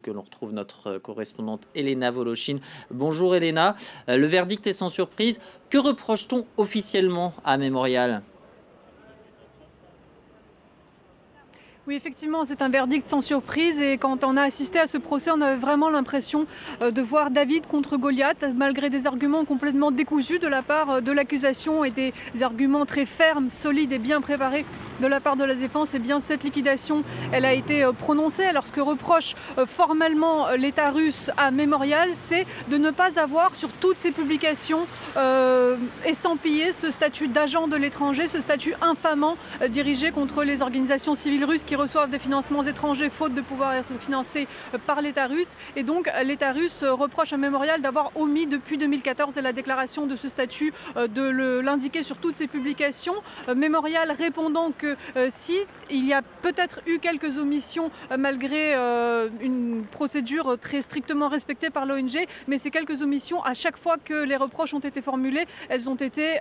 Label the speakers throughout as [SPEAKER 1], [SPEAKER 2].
[SPEAKER 1] que l'on retrouve notre correspondante Elena Voloshin. Bonjour Elena, le verdict est sans surprise. Que reproche-t-on officiellement à Memorial ?
[SPEAKER 2] Oui, effectivement, c'est un verdict sans surprise et quand on a assisté à ce procès, on avait vraiment l'impression de voir David contre Goliath, malgré des arguments complètement décousus de la part de l'accusation et des arguments très fermes, solides et bien préparés de la part de la défense. Et bien, cette liquidation, elle a été prononcée. Alors, ce que reproche formellement l'État russe à Memorial, c'est de ne pas avoir sur toutes ses publications estampillé ce statut d'agent de l'étranger, ce statut infamant dirigé contre les organisations civiles russes qui reçoivent des financements étrangers faute de pouvoir être financés par l'État russe. Et donc l'État russe reproche à Memorial d'avoir omis depuis 2014 la déclaration de ce statut, de l'indiquer sur toutes ses publications. Memorial répondant que si il y a peut-être eu quelques omissions malgré une procédure très strictement respectée par l'ONG, mais ces quelques omissions, à chaque fois que les reproches ont été formulés, elles ont été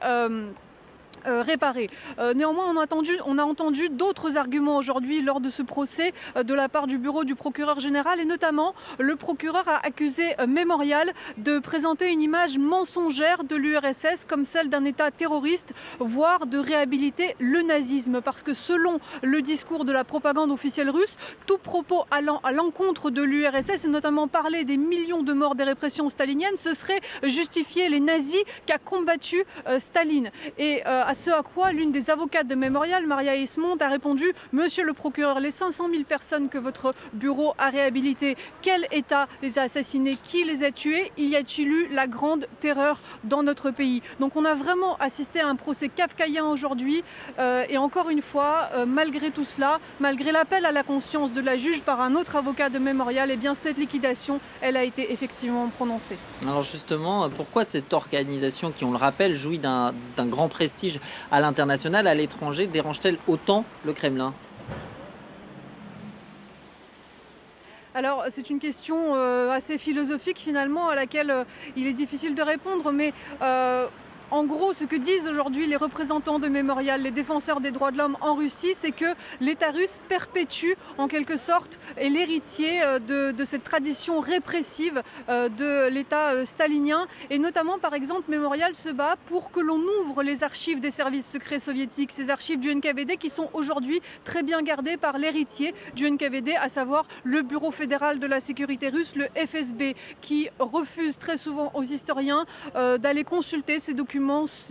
[SPEAKER 2] réparé. Néanmoins, on a entendu d'autres arguments aujourd'hui lors de ce procès de la part du bureau du procureur général et notamment le procureur a accusé Memorial de présenter une image mensongère de l'URSS comme celle d'un État terroriste, voire de réhabiliter le nazisme. Parce que selon le discours de la propagande officielle russe, tout propos allant à l'encontre de l'URSS et notamment parler des millions de morts des répressions staliniennes, ce serait justifier les nazis qu'a combattu Staline. Et à ce à quoi l'une des avocates de Memorial, Maria Ismont, a répondu « Monsieur le procureur, les 500 000 personnes que votre bureau a réhabilitées, quel État les a assassinées? Qui les a tuées? Y a-t-il eu la grande terreur dans notre pays ?» Donc on a vraiment assisté à un procès kafkaïen aujourd'hui et encore une fois, malgré tout cela, malgré l'appel à la conscience de la juge par un autre avocat de Memorial, eh bien cette liquidation, elle a été effectivement prononcée.
[SPEAKER 1] Alors justement, pourquoi cette organisation qui, on le rappelle, jouit d'un grand prestige à l'international, à l'étranger, dérange-t-elle autant le Kremlin ?
[SPEAKER 2] Alors c'est une question assez philosophique finalement à laquelle il est difficile de répondre, mais en gros, ce que disent aujourd'hui les représentants de Memorial, les défenseurs des droits de l'homme en Russie, c'est que l'État russe perpétue en quelque sorte est l'héritier de cette tradition répressive de l'État stalinien. Et notamment, par exemple, Memorial se bat pour que l'on ouvre les archives des services secrets soviétiques, ces archives du NKVD qui sont aujourd'hui très bien gardées par l'héritier du NKVD, à savoir le Bureau fédéral de la sécurité russe, le FSB, qui refuse très souvent aux historiens d'aller consulter ces documents,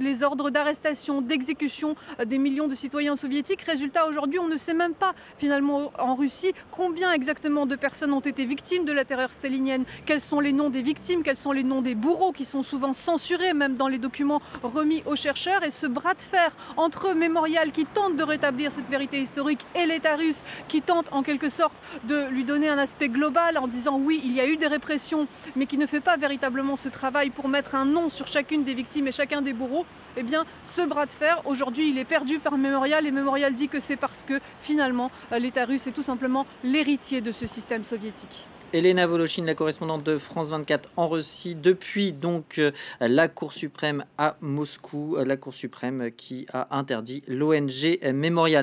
[SPEAKER 2] les ordres d'arrestation, d'exécution des millions de citoyens soviétiques. Résultat, aujourd'hui, on ne sait même pas finalement en Russie combien exactement de personnes ont été victimes de la terreur stalinienne, quels sont les noms des victimes, quels sont les noms des bourreaux qui sont souvent censurés même dans les documents remis aux chercheurs. Et ce bras de fer entre Memorial qui tente de rétablir cette vérité historique et l'État russe qui tente en quelque sorte de lui donner un aspect global en disant oui, il y a eu des répressions, mais qui ne fait pas véritablement ce travail pour mettre un nom sur chacune des victimes et chacun des bourreaux, eh bien ce bras de fer aujourd'hui il est perdu par Memorial et Memorial dit que c'est parce que finalement l'État russe est tout simplement l'héritier de ce système soviétique.
[SPEAKER 1] Elena Voloshin, la correspondante de France 24 en Russie, depuis donc la Cour suprême à Moscou, la Cour suprême qui a interdit l'ONG Memorial.